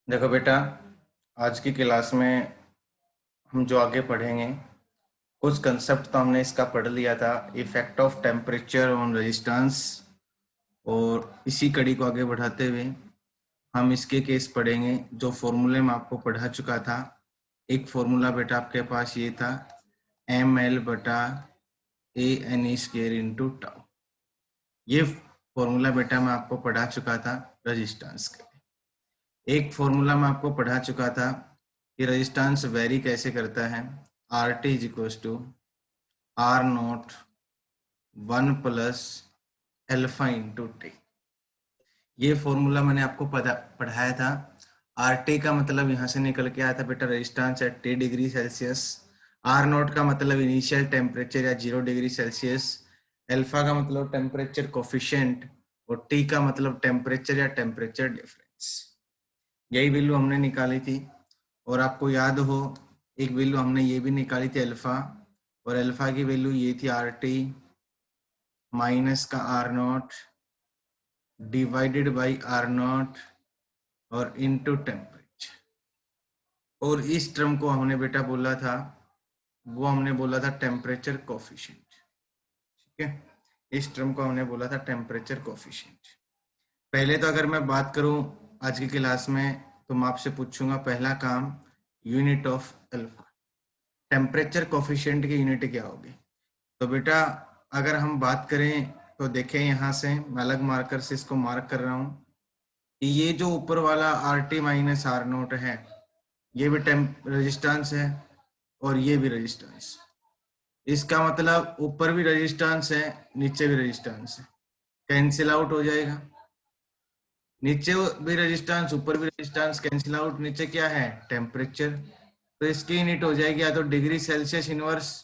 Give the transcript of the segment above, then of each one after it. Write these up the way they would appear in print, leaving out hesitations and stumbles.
देखो बेटा, आज की क्लास में हम जो आगे पढ़ेंगे कुछ कंसेप्ट तो हमने इसका पढ़ लिया था, effect of temperature on resistance. और इसी कड़ी को आगे बढ़ाते हुए हम इसके केस पढ़ेंगे जो फॉर्मूले में आपको पढ़ा चुका था। एक फॉर्मूला बेटा आपके पास ये था, एम एल बटा A N E square into tau. ये फॉर्मूला बेटा मैं आपको पढ़ा चुका था रेजिस्टेंस के। एक फॉर्मूला मैं आपको पढ़ा चुका था कि रेजिस्टेंस वेरी कैसे करता है, R T is equal to R naught 1 + alpha into T. ये फॉर्मूला मैंने आपको पढ़ाया था। आर टी का मतलब यहाँ से निकल के आया था बेटा resistance at T degree Celsius. R naught का मतलब इनिशियल टेम्परेचर या 0 डिग्री सेल्सियस। अल्फा का मतलब टेम्परेचर कोफिशिएंट और टी का मतलब टेम्परेचर या टेम्परेचर डिफरेंस। यही वैल्यू हमने निकाली थी। और आपको याद हो, एक वैल्यू हमने ये भी निकाली थी अल्फा, और अल्फा की वैल्यू ये थी आर टी माइनस का R naught divided by R naught और इनटू टेम्परेचर। और इस टर्म को हमने बेटा बोला था, वो हमने बोला था टेम्परेचर कोफिशिएंट। ठीक है, इस टर्म को हमने बोला था टेम्परेचर कोफिशिएंट। पहले तो अगर मैं बात करूं आज की क्लास में, तो मैं आपसे पूछूंगा पहला काम, unit of alpha. Temperature coefficient की यूनिट क्या होगी? तो बेटा अगर हम बात करें तो देखें, यहाँ से मैं अलग मार्कर से इसको मार्क कर रहा हूँ कि ये जो ऊपर वाला R T minus R naught है, ये भी रेजिस्टेंस है और ये भी रेजिस्टेंस। इसका मतलब ऊपर भी रेजिस्टेंस है, नीचे भी रेजिस्टेंस है, कैंसिल आउट हो जाएगा। नीचे भी रेजिस्टेंस ऊपर भी रेजिस्टेंस, कैंसिल आउट। नीचे क्या है? टेम्परेचर। तो इसकी यूनिट हो जाएगी या तो डिग्री सेल्सियस इनवर्स,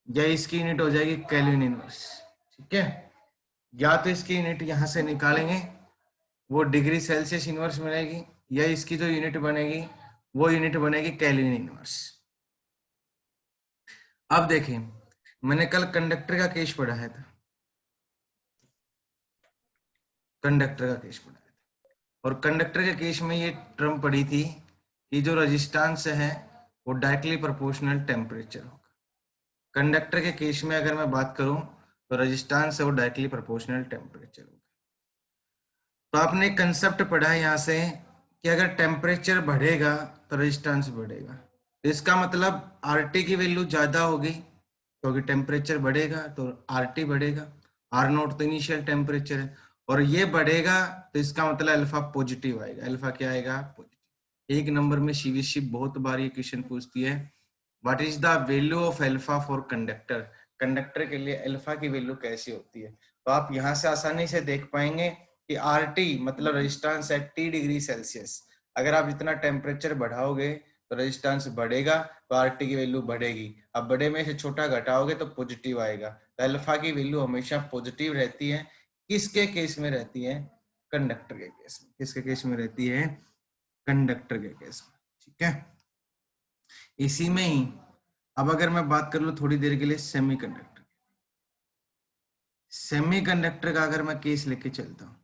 या इसकी यूनिट हो जाएगी केल्विन इनवर्स। ठीक है, या तो इसकी यूनिट यहां से निकालेंगे, वो डिग्री सेल्सियस इनवर्स मिलेगी, या इसकी जो यूनिट बनेगी वो यूनिट बनेगी केल्विन इनवर्स। अब देखें, मैंने कल कंडक्टर का केस पढ़ाया था, कंडक्टर का केस पढ़ाया था, और कंडक्टर के केस में ये टर्म पड़ी थी कि जो रेजिस्टेंस है वो डायरेक्टली प्रोपोर्शनल टेम्परेचर होगा। कंडक्टर के केस में अगर मैं बात करूं तो रेजिस्टेंस है वो डायरेक्टली प्रोपोर्शनल टेम्परेचर होगा। तो आपने कंसेप्ट पढ़ा है यहाँ से कि अगर टेम्परेचर बढ़ेगा तो रेजिस्टेंस बढ़ेगा। तो इसका मतलब आर टी की वैल्यू ज्यादा होगी, क्योंकि टेम्परेचर बढ़ेगा तो आर टी बढ़ेगा। आर नॉट तो इनिशियल टेम्परेचर है, और ये बढ़ेगा तो इसका मतलब अल्फा पॉजिटिव आएगा। अल्फा क्या आएगा? पॉजिटिव। एक नंबर में सीवीएसई बहुत बार ये क्वेश्चन पूछती है, what is the value of alpha for conductor. Conductor के लिए अल्फा की वैल्यू कैसी होती है? तो आप यहाँ से आसानी से देख पाएंगे कि आर टी मतलब resistance at T degree Celsius. अगर आप इतना टेम्परेचर बढ़ाओगे तो रेजिस्टेंस बढ़ेगा, तो आर टी की वैल्यू बढ़ेगी। अब बड़े में से छोटा घटाओगे तो पॉजिटिव आएगा। तो अल्फा की वैल्यू हमेशा पॉजिटिव रहती है। किसके केस में रहती है? कंडक्टर के केस में। किसके केस में रहती है? कंडक्टर के केस में। ठीक है, इसी में ही अब अगर मैं बात कर लूं थोड़ी देर के लिए सेमीकंडक्टर। सेमीकंडक्टर का अगर मैं केस लेके चलता हूं,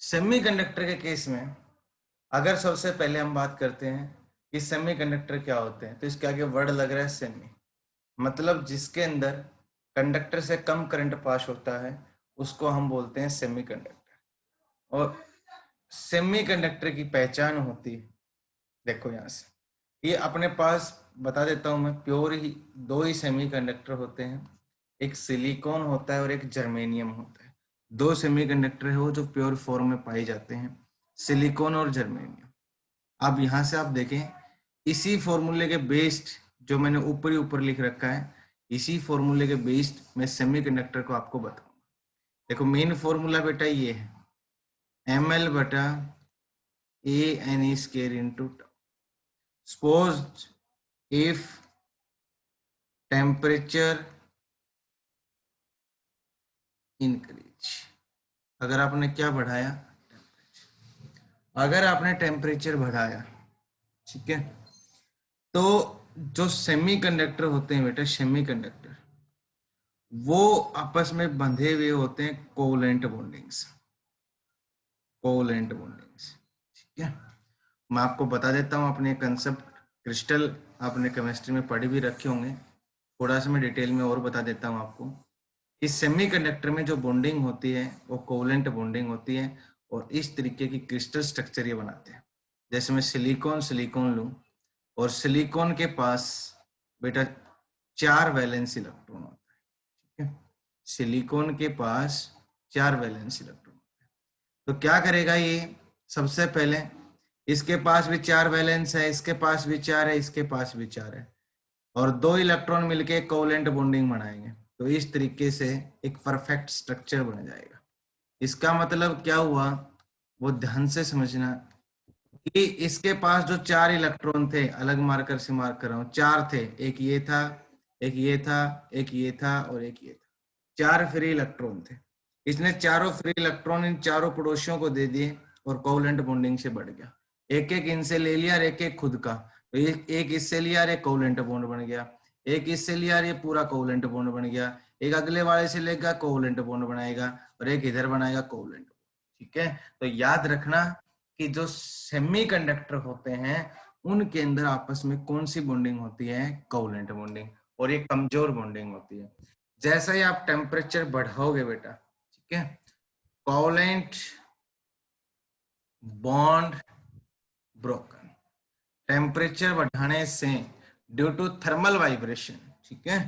सेमीकंडक्टर के केस में अगर सबसे पहले हम बात करते हैं कि सेमीकंडक्टर क्या होते हैं, तो इसके आगे वर्ड लग रहा है सेमी, मतलब जिसके अंदर कंडक्टर से कम करंट पास होता है उसको हम बोलते हैं सेमीकंडक्टर। और सेमीकंडक्टर की पहचान होती है, देखो यहाँ से ये अपने पास बता देता हूं मैं, प्योर ही दो ही सेमीकंडक्टर होते हैं, एक सिलिकॉन होता है और एक जर्मेनियम होता है। दो सेमीकंडक्टर है वो जो प्योर फॉर्म में पाए जाते हैं, सिलिकॉन और जर्मेनियम। अब यहाँ से आप देखें, इसी फॉर्मूले के बेस्ड जो मैंने ऊपर ही ऊपर लिख रखा है, इसी फॉर्मूले के बेस्ड मैं सेमीकंडक्टर को आपको बताऊंगा। देखो मेन फॉर्मूला बेटा ये है, एम एल बटा A N E square into tau. Suppose if temperature increase, अगर आपने क्या बढ़ाया? अगर आपने टेम्परेचर बढ़ाया, ठीक है, तो जो सेमीकंडक्टर होते हैं बेटा, सेमीकंडक्टर वो आपस में बंधे हुए होते हैं कोवलेंट बॉन्डिंग्स। कोवलेंट बॉन्डिंग्स ठीक है, मैं आपको बता देता हूँ अपने कंसेप्ट। क्रिस्टल आपने केमिस्ट्री में पढ़े भी रखे होंगे, थोड़ा सा मैं डिटेल में और बता देता हूँ आपको। इस सेमीकंडक्टर में जो बॉन्डिंग होती है वो कोवलेंट बॉन्डिंग होती है, और इस तरीके की क्रिस्टल स्ट्रक्चर ये बनाते हैं। जैसे मैं सिलिकॉन लूँ, और सिलिकॉन के पास बेटा 4 वैलेंस इलेक्ट्रॉन होता है। ठीक है, सिलिकॉन के पास 4 वैलेंस इलेक्ट्रॉन। तो क्या करेगा ये, सबसे पहले इसके पास भी 4 वैलेंस है, इसके पास भी 4 है, इसके पास भी 4 है, और 2 इलेक्ट्रॉन मिलके कोवलेंट बॉन्डिंग बनाएंगे। तो इस तरीके से एक परफेक्ट स्ट्रक्चर बन जाएगा। इसका मतलब क्या हुआ, वो ध्यान से समझना कि इसके पास जो 4 इलेक्ट्रॉन थे, अलग मार्कर से मार्क कर रहा हूं, 4 थे, एक ये था, एक ये था, एक ये था, और एक ये था। 4 फ्री इलेक्ट्रॉन थे। इसने चारों फ्री इलेक्ट्रॉन इन चारों पड़ोसियों को दे दिए, और कोवलेंट बॉन्डिंग से बढ़ गया। एक एक इनसे ले लिया और एक एक खुद का। तो एक इससे लिया, एक कोवलेंट बॉन्ड बन गया। एक इससे लिया, ये पूरा कोवलेंट बॉन्ड बन गया। एक अगले वाले से लेगा, कोवलेंट बॉन्ड बनाएगा, और एक इधर बनाएगा कोवलेंट। ठीक है, तो याद रखना कि जो सेमीकंडक्टर होते हैं उनके अंदर आपस में कौन सी बॉन्डिंग होती है, कोवलेंट बॉन्डिंग, और ये कमजोर बॉन्डिंग होती है। जैसा ही आप टेम्परेचर बढ़ाओगे बेटा, ठीक है, कोवलेंट बॉन्ड ब्रोकन। टेम्परेचर बढ़ाने से ड्यू टू थर्मल वाइब्रेशन, ठीक है,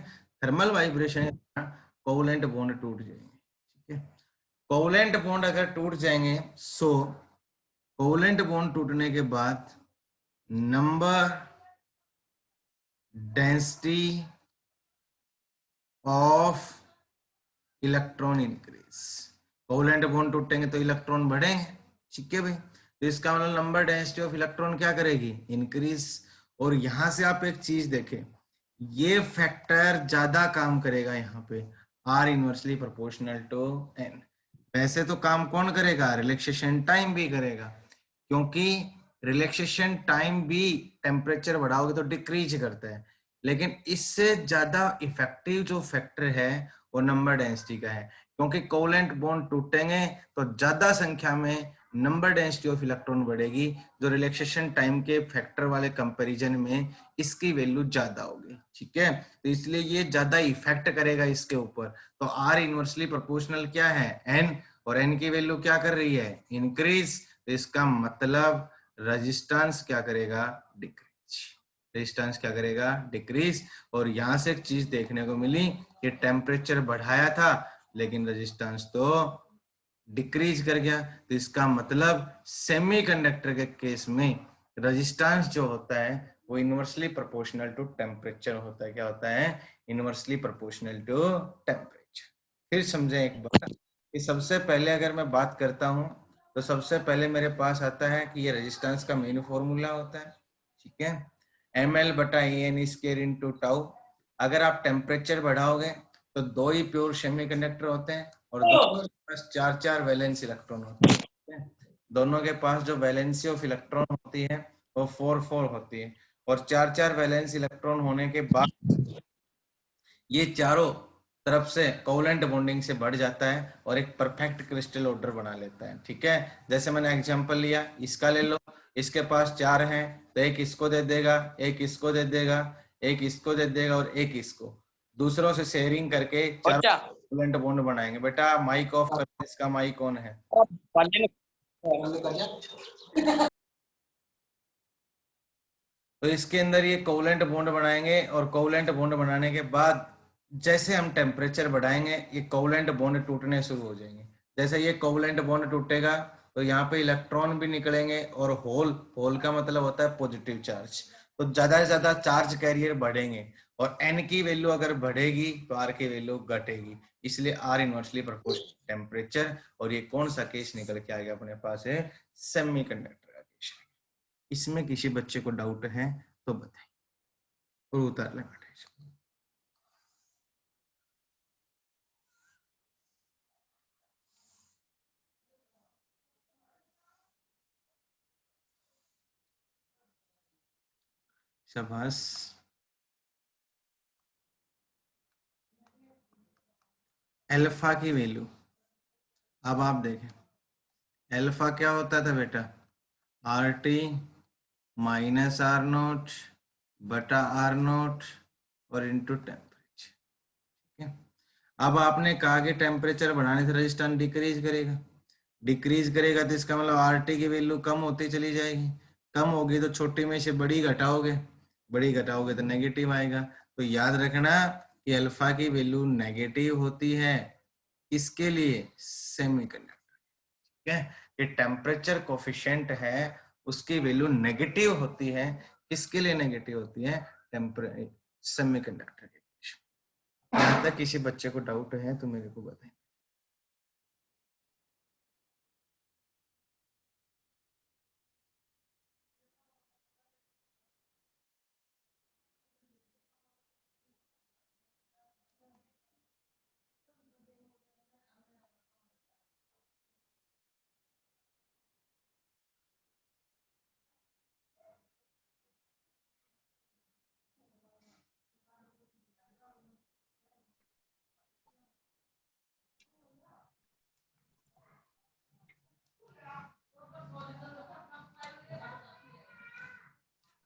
थर्मल वाइब्रेशन कोवलेंट बॉन्ड टूट जाएंगे। ठीक है, कोवलेंट बॉन्ड अगर टूट जाएंगे, सो कोवलेंट बॉन्ड टूटने के बाद number density of electron increase. Covalent bond टूटेंगे तो इलेक्ट्रॉन बढ़ेंगे। ठीक है भाई, तो इसका मतलब नंबर डेंसिटी ऑफ इलेक्ट्रॉन क्या करेगी, इंक्रीज। और यहां से आप एक चीज देखें, ये फैक्टर ज्यादा काम करेगा यहाँ पे, R inversely proportional to N. वैसे तो काम कौन करेगा, रिलैक्सेशन टाइम भी करेगा, क्योंकि रिलैक्सेशन टाइम भी टेम्परेचर बढ़ाओगे तो डिक्रीज करता है। लेकिन इससे ज्यादा इफेक्टिव जो फैक्टर है वो नंबर डेंसिटी का है, क्योंकि कोवलेंट बॉन्ड टूटेंगे तो ज्यादा संख्या में नंबर डेंसिटी ऑफ इलेक्ट्रॉन बढ़ेगी, जो रिलैक्सेशन टाइम के फैक्टर वाले कंपैरिजन में इसकी वैल्यू ज्यादा होगी। ठीक है, तो इसलिए ये ज्यादा इफेक्ट करेगा इसके ऊपर। तो आर इनवर्सली प्रोपोर्शनल क्या है, एन, और एन की वैल्यू क्या कर रही है, इंक्रीज। तो इसका मतलब रेजिस्टेंस क्या करेगा, डिक्रीज। रेजिस्टेंस क्या करेगा, डिक्रीज। और यहां से एक चीज देखने को मिली कि टेम्परेचर बढ़ाया था लेकिन रेजिस्टेंस तो डिक्रीज कर गया। तो इसका मतलब सेमीकंडक्टर के केस में रेजिस्टेंस जो होता है वो इनवर्सली प्रोपोर्शनल टू टेम्परेचर होता है। क्या होता है, इनवर्सली प्रोपोर्शनल टू टेम्परेचर। फिर समझें एक बार कि सबसे पहले अगर मैं बात करता हूं तो सबसे पहले मेरे पास आता है कि ये रेजिस्टेंस का मेन फॉर्मूला होता है। ठीक है, ml बटा en स्क्वायर इनटू टाउ। अगर आप टेम्परेचर बढ़ाओगे तो 2 ही प्योर सेमीकंडक्टर होते हैं, और दोनों के पास 4-4 वैलेंस इलेक्ट्रॉन होते हैं। दोनों के पास जो वैलेंसी ऑफ इलेक्ट्रॉन होती है वो 4-4 होती है, और 4-4 वैलेंस इलेक्ट्रॉन होने के बाद ये चारों तरफ से कोवलेंट बॉन्डिंग से बढ़ जाता है और एक परफेक्ट क्रिस्टल ऑर्डर बना लेता है। ठीक है, जैसे मैंने एग्जांपल लिया, इसका ले लो, इसके पास 4 हैं तो एक इसको दे देगा, एक इसको दे देगा, एक इसको दे देगा, और एक इसको। दूसरों से शेयरिंग करके चारों कोवलेंट बॉन्ड बनाएंगे। बेटा माइक ऑफ कर, इसका माइक ऑन है। तो इसके अंदर ये कोवलेंट बॉन्ड बनाएंगे, और कोवलेंट बॉन्ड बनाने के बाद जैसे हम टेम्परेचर बढ़ाएंगे ये कोवलेंट बॉन्ड टूटने शुरू हो जाएंगे। जैसे ये कोवलेंट बॉन्ड टूटेगा तो यहाँ पे इलेक्ट्रॉन भी निकलेंगे, और होल, होल का मतलब होता है पॉजिटिव चार्ज। तो ज्यादा से ज्यादा चार्ज कैरियर बढ़ेंगे, और एन की वैल्यू अगर बढ़ेगी तो आर की वैल्यू घटेगी। इसलिए आर इनवर्सली प्रोपोर्शनल टेम्परेचर। और ये कौन सा केस निकल के आ गया अपने पास है, सेमीकंडक्टर का केस। इसमें किसी बच्चे को डाउट है तो बताइए, और उतार लें बेटा इसको। शाबाश। अल्फा की वैल्यू, अब आप देखें अल्फा क्या होता था बेटा, R T minus R naught बटा आर नोट और इंटू टेम्परेचर। ठीक है, अब आपने कहा कि टेम्परेचर बढ़ाने से रेजिस्टेंस डिक्रीज करेगा, डिक्रीज करेगा तो इसका मतलब आर टी की वैल्यू कम होती चली जाएगी, कम होगी तो छोटी में से बड़ी घटाओगे, बड़ी घटाओगे तो नेगेटिव आएगा। तो याद रखना कि अल्फा की वैल्यू नेगेटिव होती है, इसके लिए सेमीकंडक्टर। ठीक है, ये टेम्परेचर कोफिशिएंट है उसकी वैल्यू नेगेटिव होती है, किसके लिए नेगेटिव होती है, टेम्परेचर सेमीकंडक्टर के लिए। यहाँ तक किसी बच्चे को डाउट है तो मेरे को बताएं।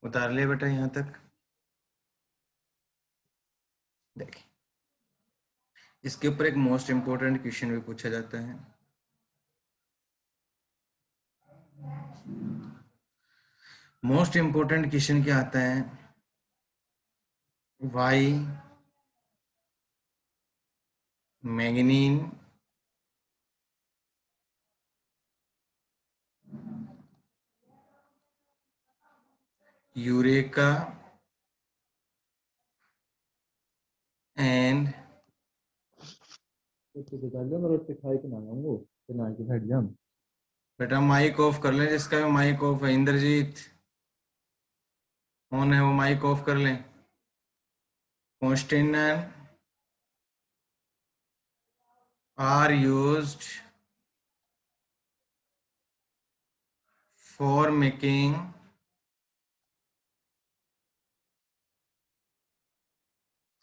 उतार लिया बेटा यहाँ तक। देखिए, इसके ऊपर एक मोस्ट इंपोर्टेंट क्वेश्चन भी पूछा जाता है। मोस्ट इंपोर्टेंट क्वेश्चन क्या आता है, वाई मैग्नीन यूरेका एंड बेटा माइक ऑफ कर लें, जिसका भी माइक ऑफ है, इंद्रजीत ऑन है वो माइक ऑफ कर लें। Constant are used for making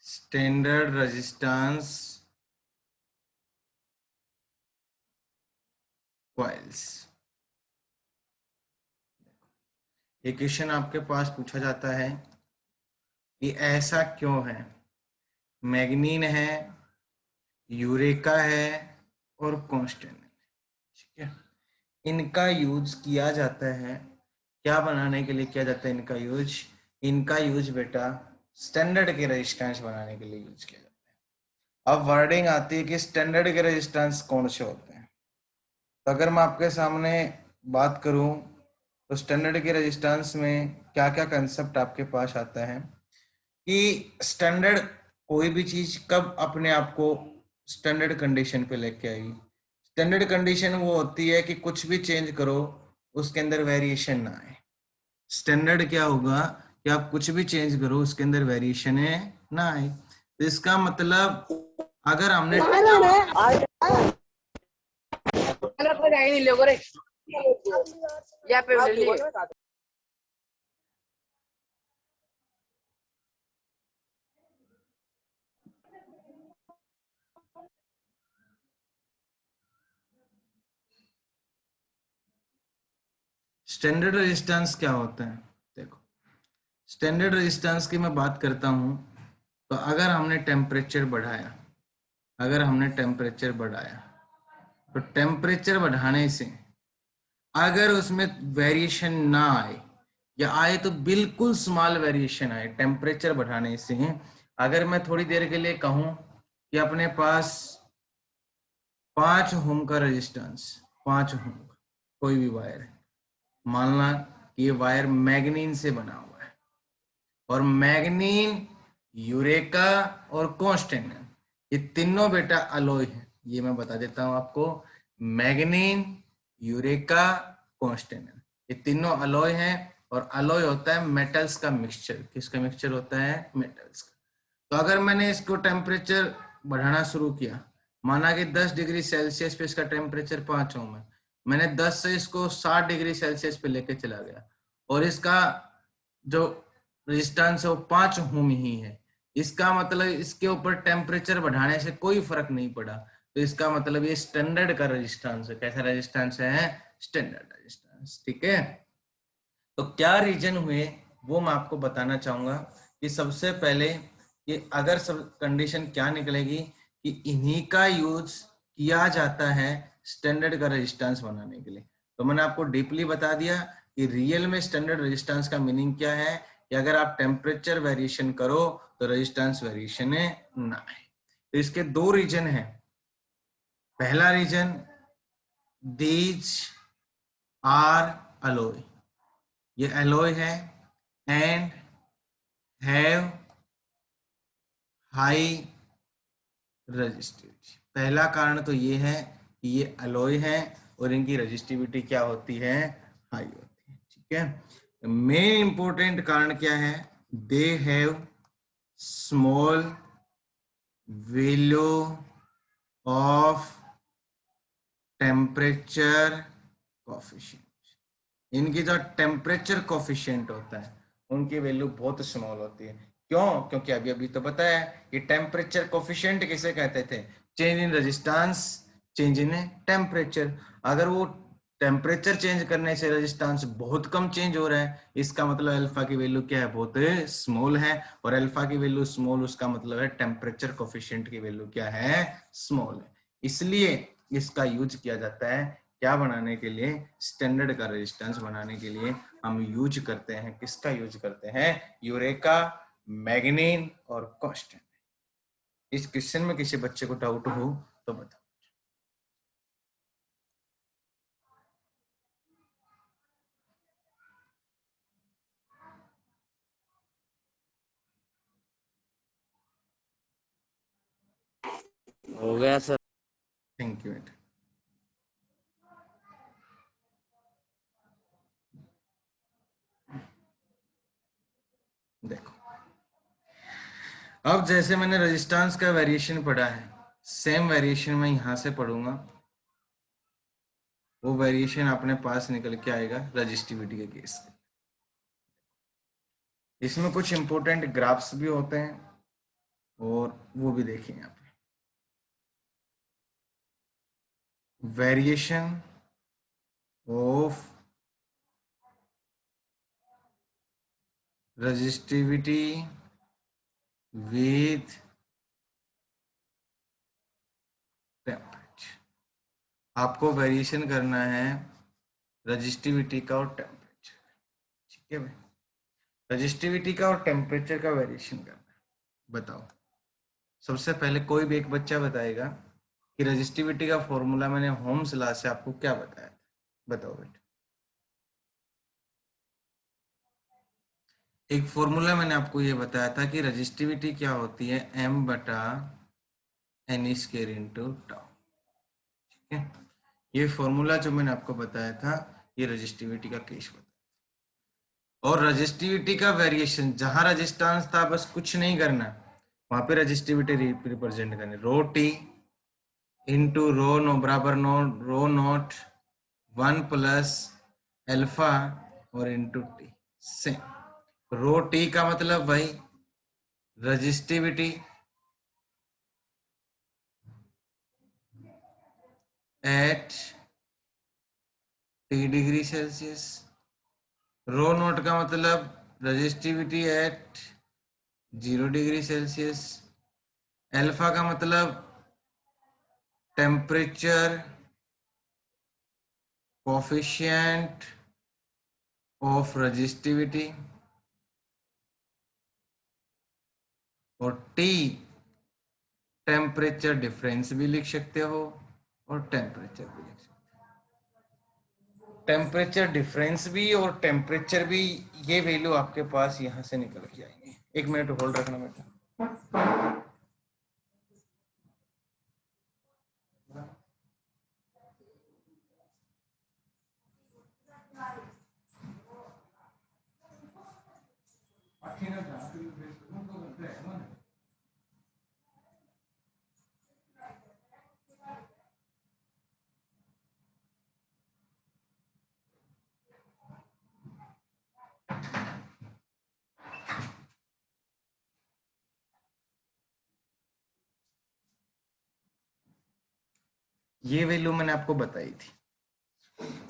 standard resistance coils. ये क्वेश्चन आपके पास पूछा जाता है कि ऐसा क्यों है, मैग्नीन है, यूरेका है और कांस्टेंट है। ठीक है, इनका यूज किया जाता है, क्या बनाने के लिए किया जाता है इनका यूज, इनका यूज बेटा स्टैंडर्ड के रेजिस्टेंस बनाने के लिए यूज किया जाता है। अब वर्डिंग आती है कि स्टैंडर्ड के रेजिस्टेंस कौन से होते हैं। तो अगर मैं आपके सामने बात करूं तो स्टैंडर्ड के रेजिस्टेंस में क्या क्या कंसेप्ट आपके पास आता है कि स्टैंडर्ड कोई भी चीज कब अपने आप को स्टैंडर्ड कंडीशन पे लेके आएगी। स्टैंडर्ड कंडीशन वो होती है कि कुछ भी चेंज करो उसके अंदर वेरिएशन ना आए। स्टैंडर्ड क्या होगा कि आप कुछ भी चेंज करो उसके अंदर वेरिएशन है ना आए। तो इसका मतलब अगर हमने स्टैंडर्ड रेजिस्टेंस क्या होता है, देखो स्टैंडर्ड रेजिस्टेंस की मैं बात करता हूं तो अगर हमने टेम्परेचर बढ़ाया, अगर हमने टेम्परेचर बढ़ाया तो टेम्परेचर बढ़ाने से अगर उसमें वेरिएशन ना आए या आए तो बिल्कुल स्मॉल वेरिएशन आए टेम्परेचर बढ़ाने से, अगर मैं थोड़ी देर के लिए कहूं कि अपने पास 5 ओम का रेजिस्टेंस, 5 ओम का कोई भी वायर है, मानना कि ये वायर मैग्नीन से बना हुआ है और मैग्नीन यूरेका और कांस्टेंट, ये तीनों बेटा अलॉय है। ये मैं बता देता हूं आपको, मैग्नीन यूरेका कांस्टेंट, ये तीनों अलॉय हैं और अलॉय होता है मेटल्स का मिक्सचर। किसका मिक्सचर होता है, मेटल्स का। तो अगर मैंने इसको टेम्परेचर बढ़ाना शुरू किया, माना कि 10 डिग्री सेल्सियस पे इसका टेम्परेचर 5 ओम है, मैंने 10 से इसको 60 डिग्री सेल्सियस पे लेके चला गया और इसका जो रेजिस्टेंस है वो 5 ओम ही है, इसका मतलब इसके ऊपर टेम्परेचर बढ़ाने से कोई फर्क नहीं पड़ा। तो इसका मतलब ये स्टैंडर्ड का रेजिस्टेंस है। कैसा रेजिस्टेंस है, स्टैंडर्ड रेजिस्टेंस। ठीक है, तो क्या रीजन हुए वो मैं आपको बताना चाहूंगा कि सबसे पहले कि अगर सब कंडीशन क्या निकलेगी कि इन्हीं का यूज किया जाता है स्टैंडर्ड का रेजिस्टेंस बनाने के लिए। तो मैंने आपको डीपली बता दिया कि रियल में स्टैंडर्ड रेजिस्टेंस का मीनिंग क्या है कि अगर आप टेम्परेचर वेरिएशन करो तो रेजिस्टेंस वेरिएशन ना आए। तो इसके दो रीजन है। पहला रीजन, दीज आर अलॉय, ये अलॉय है एंड हैव हाई रजिस्टिविटी। पहला कारण तो ये है कि ये अलॉय है और इनकी रजिस्टिविटी क्या होती है, हाई होती है। ठीक है। मेन इंपॉर्टेंट कारण क्या है, they have small value of temperature coefficient. इनकी जो टेम्परेचर कोफिशिएंट होता है उनकी वैल्यू बहुत स्मॉल होती है। क्यों? क्योंकि अभी अभी तो बताया कि टेम्परेचर कोफिशिएंट किसे कहते थे, change in resistance, change in temperature. अगर वो टेम्परेचर चेंज करने से रेजिस्टेंस बहुत कम चेंज हो रहा है, इसका मतलब अल्फा की वैल्यू क्या है, बहुत स्मॉल है। और अल्फा की वैल्यू स्मॉल, उसका मतलब है टेम्परेचर कोफिशिएंट की वैल्यू क्या है, स्मॉल है। इसलिए इसका यूज किया जाता है क्या बनाने के लिए, स्टैंडर्ड का रेजिस्टेंस बनाने के लिए हम यूज करते हैं, किसका यूज करते हैं, यूरेका, मैग्नीन और कॉस्टेन। इस क्वेश्चन में किसी बच्चे को डाउट हो तो बताओ। हो गया सर। थैंक यू बेटा। देखो, अब जैसे मैंने रेजिस्टेंस का वेरिएशन पढ़ा है, सेम वेरिएशन मैं यहां से पढ़ूंगा, वो वेरिएशन अपने पास निकल के आएगा रजिस्टिविटी के केस में। इसमें कुछ इंपॉर्टेंट ग्राफ्स भी होते हैं और वो भी देखेंगे आप। Variation of resistivity with temperature. आपको वेरिएशन करना है रजिस्टिविटी का और टेम्परेचर। ठीक है भाई, रजिस्टिविटी का और टेम्परेचर का वेरिएशन करना है। बताओ, सबसे पहले कोई भी एक बच्चा बताएगा कि रजिस्टिविटी का फॉर्मूला मैंने होम्स लॉ से आपको क्या बताया था, बताओ बेटा। एक फॉर्मूला मैंने आपको ये बताया था कि रजिस्टिविटी क्या होती है, m बटा एन स्क्वायर इंटू टाउ। ठीक है, ये फॉर्मूला जो मैंने आपको बताया था ये रजिस्टिविटी का केस बताया। और रजिस्टिविटी का वेरिएशन, जहां रजिस्टेंस था बस कुछ नहीं करना, वहां पे रजिस्टिविटी रिप्रेजेंट करनी, rho T into rho naught बराबर नो रो नॉट 1 + अल्फा और into T. Same rho T का मतलब वही resistivity eight T°C, row not का मतलब रजिस्टिविटी एट 0°C, अल्फा का मतलब टेम्परेचर कोफिशिएंट ऑफ रजिस्टिविटी, और टी टेम्परेचर डिफरेंस भी लिख सकते हो और टेम्परेचर भी लिख सकते हो। टेम्परेचर डिफरेंस भी और टेम्परेचर भी, ये वैल्यू आपके पास यहां से निकल के आएंगे। 1 मिनट होल्ड रखना बेटा। ये वैल्यू मैंने आपको बताई थी।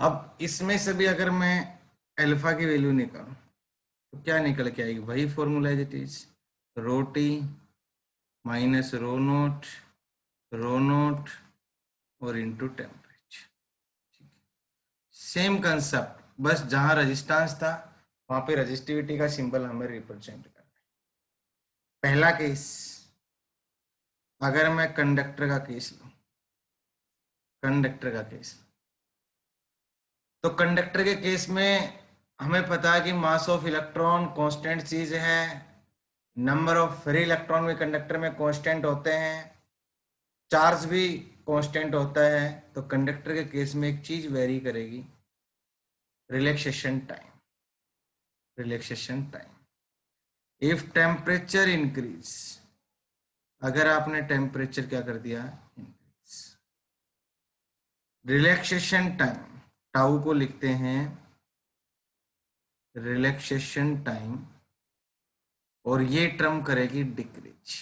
अब इसमें से भी अगर मैं अल्फा की वैल्यू निकालो तो क्या निकल के आएगी, वही फॉर्मूला है, it is rho T minus rho note और इंटू टेम्परेचर। सेम कंसेप्ट, बस जहां रेजिस्टेंस था वहां पे रेजिस्टिविटी का सिंबल हमें रिप्रेजेंट करना है। पहला केस, अगर मैं कंडक्टर का केस लूं, कंडक्टर का केस, तो कंडक्टर के केस में हमें पता है कि मास ऑफ इलेक्ट्रॉन कांस्टेंट चीज है, नंबर ऑफ फ्री इलेक्ट्रॉन भी कंडक्टर में कांस्टेंट होते हैं, चार्ज भी कांस्टेंट होता है। तो कंडक्टर के केस में एक चीज वेरी करेगी, relaxation time. Relaxation time if temperature increase, अगर आपने टेम्परेचर क्या कर दिया, इंक्रीज, रिलैक्सेशन टाइम, टाउ को लिखते हैं रिलैक्सेशन टाइम, और ये टर्म करेगी डिक्रीज,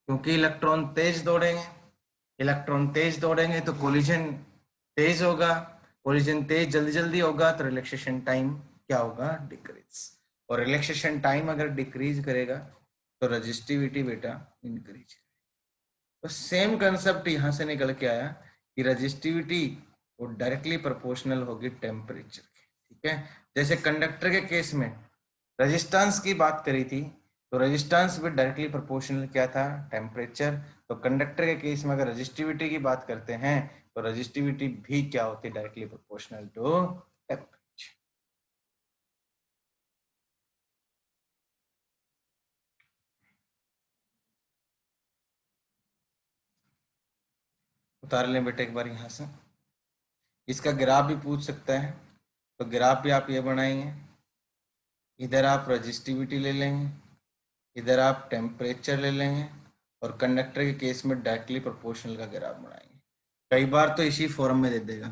क्योंकि इलेक्ट्रॉन तेज दौड़ेंगे, इलेक्ट्रॉन तेज दौड़ेंगे तो कोलिजन तेज होगा, कोलिजन तेज जल्दी जल्दी होगा तो रिलैक्सेशन टाइम क्या होगा, डिक्रीज। और रिलैक्सेशन टाइम अगर डिक्रीज करेगा तो रजिस्टिविटी बेटा इंक्रीज। तो सेम कंसेप्ट यहां से निकल के आया कि रजिस्टिविटी वो डायरेक्टली प्रोपोर्शनल होगी टेम्परेचर के, ठीक है। जैसे कंडक्टर के केस में रेजिस्टेंस की बात करी थी, तो रेजिस्टेंस भी डायरेक्टली प्रोपोर्शनल क्या था, टेम्परेचर। तो कंडक्टर के केस में अगर रजिस्टिविटी की बात करते हैं तो रजिस्टिविटी भी क्या होती है, डायरेक्टली प्रोपोर्शनल टू टेम्परेचर। उतार लें बेटा एक बार यहां से, इसका ग्राफ भी पूछ सकता है, तो ग्राफ भी आप ये बनाएंगे, इधर आप रजिस्टिविटी ले लेंगे, इधर आप टेम्परेचर ले लेंगे, और कंडक्टर के केस में डायरेक्टली प्रोपोर्शनल का ग्राफ बनाएंगे। कई बार तो इसी फॉर्म में दे देगा,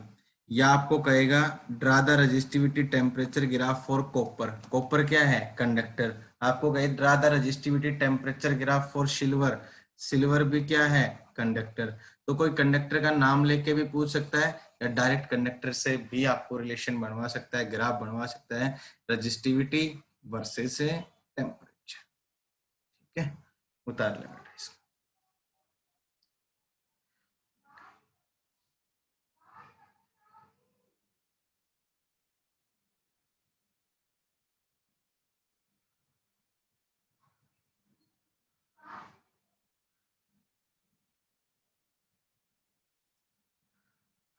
या आपको कहेगा draw the resistivity temperature graph for copper, copper क्या है, कंडक्टर। आपको कहे draw the resistivity temperature graph for silver, silver भी क्या है, कंडक्टर। तो कोई कंडक्टर का नाम लेके भी पूछ सकता है, या डायरेक्ट कंडक्टर से भी आपको रिलेशन बनवा सकता है, ग्राफ बनवा सकता है, रजिस्टिविटी वर्सेस टेम्परेचर, ठीक है। उतार ले बेटा इसको।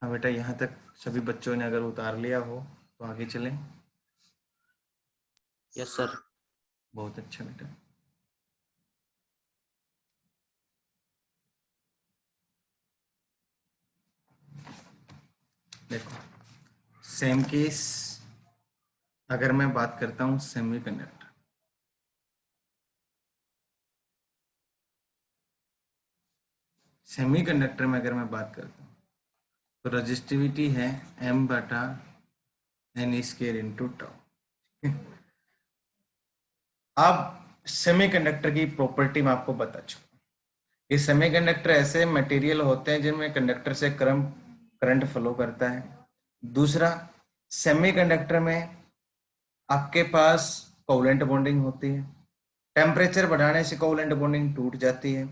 हाँ बेटा, यहाँ तक सभी बच्चों ने अगर उतार लिया हो तो आगे चलें। Yes sir. बहुत अच्छा बेटा। देखो, सेम केस अगर मैं बात करता हूँ सेमीकंडक्टर, सेमीकंडक्टर में अगर मैं बात करता हूँ तो रजिस्टिविटी है m बटा n स्क्वायर इंटू टाउ। अब सेमीकंडक्टर की प्रॉपर्टी मैं आपको बता चुका। ये सेमीकंडक्टर ऐसे मटेरियल होते हैं जिनमें कंडक्टर से करंट फ्लो करता है। दूसरा, सेमीकंडक्टर में आपके पास कोवेलेंट बॉन्डिंग होती है, टेम्परेचर बढ़ाने से कोवेलेंट बॉन्डिंग टूट जाती है,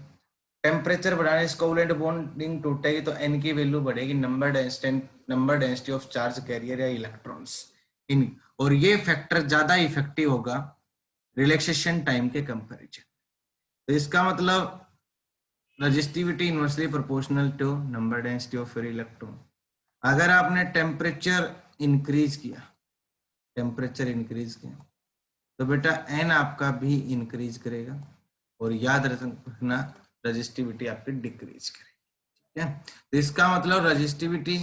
टेम्परेचर बढ़ाने से कोवेलेंट बॉन्डिंग टूटेगी तो n की वैल्यू बढ़ेगी, number density of charge carrier या इलेक्ट्रॉन्स इन, और ये फैक्टर ज्यादा इफेक्टिव होगा रिलैक्सेशन टाइम के कंपैरिजन। तो इसका मतलब resistivity inversely proportional to number density of free electron. अगर आपने टेम्परेचर इंक्रीज किया, टेम्परेचर इंक्रीज किया तो बेटा एन आपका भी इंक्रीज करेगा, और याद रखना रजिस्टिविटी आपकी डिक्रीज करेगी, ठीक है। तो इसका मतलब रजिस्टिविटी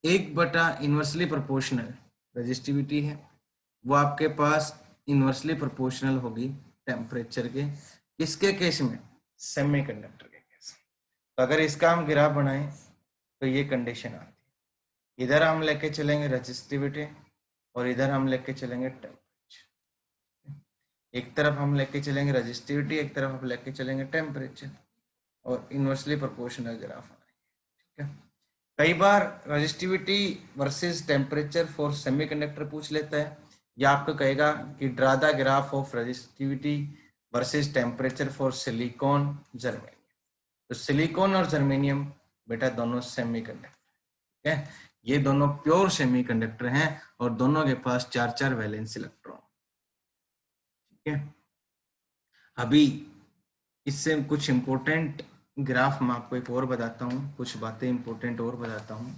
एक बटा इनवर्सली प्रोपोर्शनल रजिस्टिविटी है, वो आपके पास इनवर्सली प्रोपोर्शनल होगी टेम्परेचर के, किसके केस में, सेमीकंडक्टर के केस में। तो अगर इसका हम ग्राफ बनाएं तो ये कंडीशन आती है, इधर हम लेके चलेंगे रजिस्टिविटी और इधर हम लेके चलेंगे टेम्परेचर। एक तरफ हम लेके चलेंगे रजिस्टिविटी, एक तरफ हम लेके चलेंगे टेम्परेचर, और इनवर्सली प्रोपोर्शनल ग्राफ आएंगे, ठीक है। कई बार resistivity versus temperature for semiconductor पूछ लेता है, या आपको कहेगा कि draw the graph of resistivity versus temperature for silicon germanium. तो सिलिकॉन और जर्मेनियम बेटा दोनों सेमीकंडक्टर है, ये दोनों प्योर सेमीकंडक्टर हैं और दोनों के पास 4-4 वैलेंस इलेक्ट्रॉन। ठीक है, अभी इससे कुछ इंपॉर्टेंट ग्राफ मैं आपको एक और बताता हूँ, कुछ बातें इंपॉर्टेंट और बताता हूँ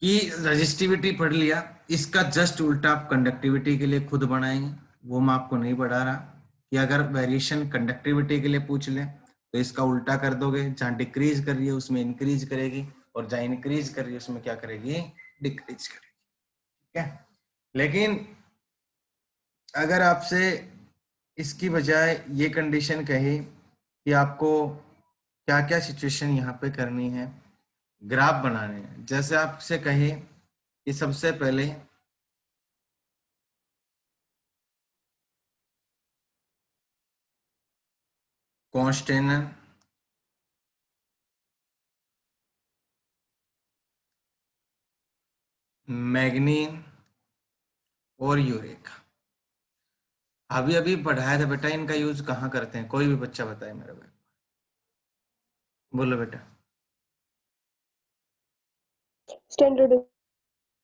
कि रजिस्टिविटी पढ़ लिया, इसका जस्ट उल्टा आप कंडक्टिविटी के लिए खुद बनाएंगे, वो मैं आपको नहीं पढ़ा रहा कि अगर वेरिएशन कंडक्टिविटी के लिए पूछ ले तो इसका उल्टा कर दोगे, जहां डिक्रीज कर रही है उसमें इंक्रीज करेगी और जहां इंक्रीज कर रही है उसमें क्या करेगी, डिक्रीज करेगी। ठीक है, लेकिन अगर आपसे इसकी बजाय ये कंडीशन कहे कि आपको क्या क्या सिचुएशन यहाँ पे करनी है, ग्राफ बनाने हैं, जैसे आपसे कहे कि सबसे पहले कॉन्स्टेनर, मैग्नीन और यूरेका, अभी अभी पढ़ाया था बेटा, इनका यूज कहाँ करते हैं, कोई भी बच्चा बताए मेरे भाई, बोलो बेटा। स्टैंडर्ड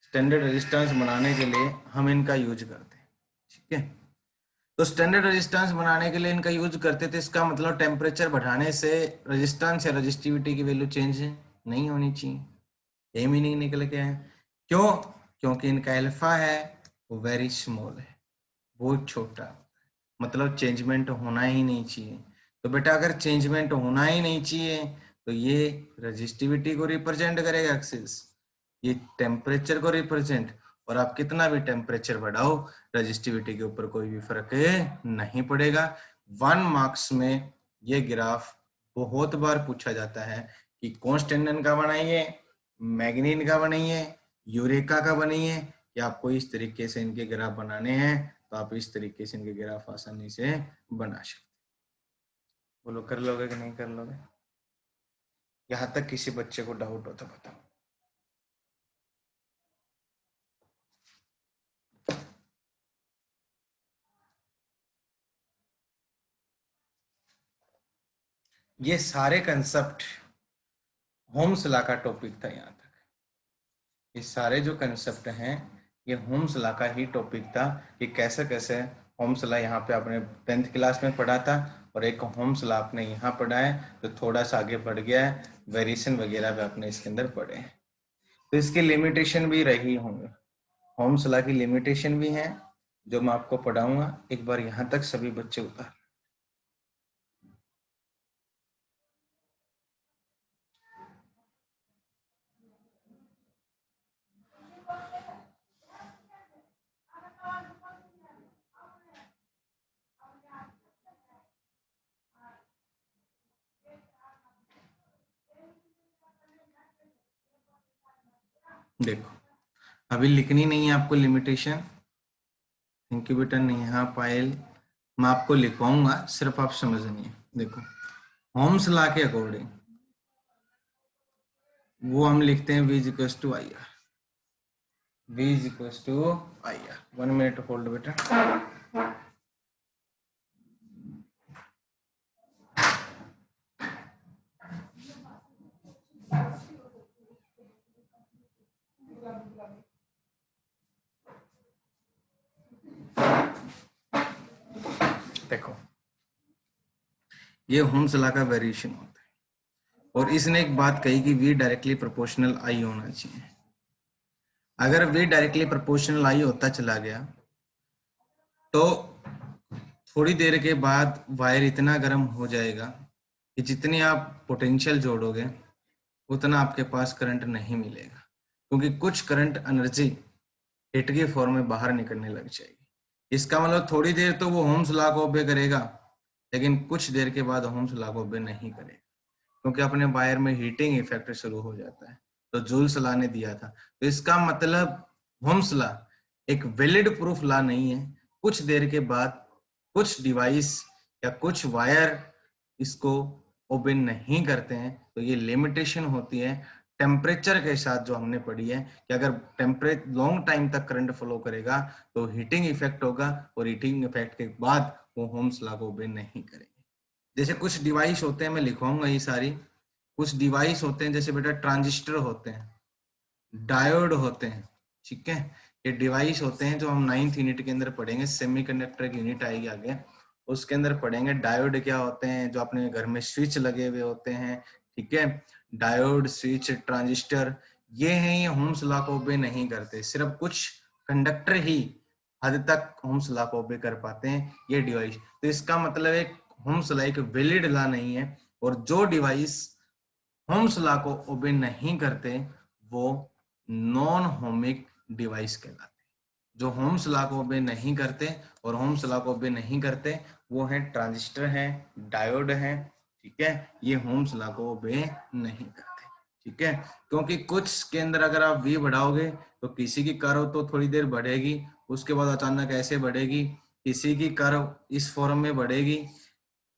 स्टैंडर्ड रेजिस्टेंस बनाने के लिए हम इनका यूज करते हैं। ठीक है, तो स्टैंडर्ड रेजिस्टेंस बनाने के लिए इनका यूज करते थे, इसका मतलब टेम्परेचर बढ़ाने से रेजिस्टेंस या रेजिस्टिविटी की वैल्यू चेंज नहीं होनी चाहिए, यही मीनिंग निकल के है। क्यों? क्योंकि इनका अल्फा है वो वेरी स्मॉल है, बहुत छोटा, मतलब चेंजमेंट होना ही नहीं चाहिए। तो बेटा अगर चेंजमेंट होना ही नहीं चाहिए तो ये रेजिस्टिविटी को रिप्रेजेंट करेगा एक्सिस, ये टेम्परेचर को रिप्रेजेंट, और आप कितना भी टेम्परेचर बढ़ाओ रेजिस्टिविटी के ऊपर कोई भी फर्क नहीं पड़ेगा। 1 मार्क्स में ये ग्राफ बहुत बार पूछा जाता है कि कॉन्स्टेंटन का बनाइए, मैग्नीन का बनाइए, यूरेका का बनाइए, कि आपको इस तरीके से इनके ग्राफ बनाने हैं, तो आप इस तरीके से इनके ग्राफ आसानी से बना सकते। बोलो कर लोगे कि नहीं कर लोगे? यहाँ तक किसी बच्चे को डाउट हो तो बताओ। ये सारे कंसेप्ट होम्स लॉ का टॉपिक था, यहाँ तक ये सारे जो कंसेप्ट हैं ये होम्स लॉ का ही टॉपिक था, कि कैसे कैसे होम्स लॉ यहाँ पे आपने 10th क्लास में पढ़ा था, और एक होम्स लॉ आपने यहाँ पढ़ा है तो थोड़ा सा आगे बढ़ गया है, वेरिएशन वगैरह भी आपने इसके अंदर पढ़े हैं। तो इसकी लिमिटेशन भी रही होंगे, होम्स लॉ की लिमिटेशन भी है जो मैं आपको पढ़ाऊंगा, एक बार यहाँ तक सभी बच्चे उतार। देखो अभी लिखनी नहीं है आपको लिमिटेशन, थैंक यू बेटा नेहा पायल, मैं आपको लिखवाऊंगा, सिर्फ आप समझनी है। देखो होम्स लॉ के अकॉर्डिंग वो हम लिखते हैं V equals to I R, V equals to I R. 1 minute hold बेटा। देखो ये होम्स लॉ का वेरिएशन होता है, और इसने एक बात कही कि V डायरेक्टली प्रोपोर्शनल आई होना चाहिए। अगर V डायरेक्टली प्रोपोर्शनल आई होता चला गया तो थोड़ी देर के बाद वायर इतना गर्म हो जाएगा कि जितनी आप पोटेंशियल जोड़ोगे उतना आपके पास करंट नहीं मिलेगा, क्योंकि कुछ करंट एनर्जी हीट के फॉर्म में बाहर निकलने लग जाएगी। इसका मतलब थोड़ी देर तो वो होम्स लॉ को ओबे करेगा, लेकिन कुछ देर के बाद होम्स लॉ को ओबे नहीं करेगा, क्योंकि अपने वायर में हीटिंग इफेक्ट शुरू हो जाता है, तो जूल्स लॉ ने दिया था। तो इसका मतलब होम्स लॉ एक वैलिड प्रूफ लॉ नहीं है, कुछ देर के बाद कुछ डिवाइस या कुछ वायर इसको ओबे नहीं करते हैं, तो ये लिमिटेशन होती है टेम्परेचर के साथ जो हमने पढ़ी है कि अगर टेम्परेचर लॉन्ग टाइम तक करंट फ्लो करेगा तो हीटिंग इफेक्ट होगा, और हीटिंग इफेक्ट के बाद वो होम्स लॉ को ओबे नहीं करेंगे। जैसे कुछ डिवाइस होते हैं, मैं लिखवाऊंगा ये सारी, कुछ डिवाइस होते हैं जैसे बेटा ट्रांजिस्टर होते हैं, डायोड होते हैं, ठीक है। ये डिवाइस होते हैं जो हम 9th यूनिट के अंदर पढ़ेंगे, सेमीकंडक्टर की यूनिट आएगी आगे, उसके अंदर पढ़ेंगे डायोड क्या होते हैं, जो अपने घर में स्विच लगे हुए होते हैं, ठीक है। डायोड, स्विच, ट्रांजिस्टर, ये हैं, ये होम्स लॉ को ओबे नहीं करते, सिर्फ कुछ कंडक्टर ही हद तक होम्स लॉ को ओबे कर पाते हैं, ये डिवाइस। तो इसका मतलब एक होम्स लॉ एक वैलिड लॉ नहीं है, और जो डिवाइस होम्स लॉ को ओबे नहीं करते वो नॉन होमिक डिवाइस कहलाते हैं। जो होम्स लॉ को ओबे नहीं करते, और होम्स लॉ को ओबे नहीं करते वो है ट्रांजिस्टर है, डायोड है, ठीक है। ये होम्स लॉ को ओबे नहीं करते, ठीक है। क्योंकि कुछ के अंदर अगर आप V बढ़ाओगे तो किसी की कर्व तो थोड़ी देर बढ़ेगी, उसके बाद अचानक ऐसे बढ़ेगी, किसी की कर्व इस फॉर्म में बढ़ेगी,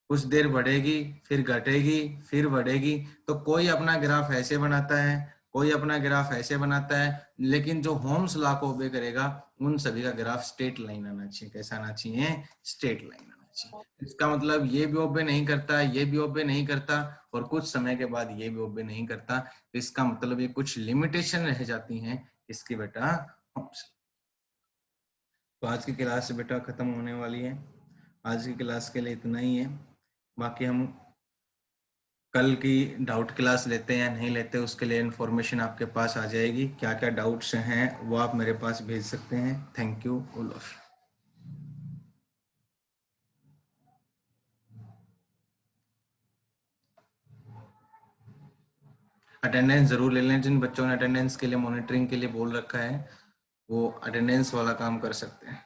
कुछ देर बढ़ेगी, फिर घटेगी, फिर बढ़ेगी। तो कोई अपना ग्राफ ऐसे बनाता है, कोई अपना ग्राफ ऐसे बनाता है, लेकिन जो होम्स लॉ को ओबे करेगा उन सभी का ग्राफ स्ट्रेट लाइन आना चाहिए। कैसा आना चाहिए? स्ट्रेट लाइन आना चाहिए। इसका मतलब ये भी ओबे नहीं करता, ये भी ओबे नहीं करता, और कुछ समय के बाद ये भी ओबे नहीं करता। तो इसका मतलब ये कुछ लिमिटेशन रह जाती हैं इसकी बेटा होम्स। तो आज की क्लास बेटा खत्म होने वाली है। आज की क्लास के लिए इतना ही है, बाकी हम कल की डाउट क्लास लेते हैं या नहीं लेते उसके लिए इन्फॉर्मेशन आपके पास आ जाएगी। क्या क्या डाउट्स हैं वो आप मेरे पास भेज सकते हैं। Thank you all of you. Attendance जरूर ले लें, जिन बच्चों ने अटेंडेंस के लिए मॉनिटरिंग के लिए बोल रखा है वो अटेंडेंस वाला काम कर सकते हैं।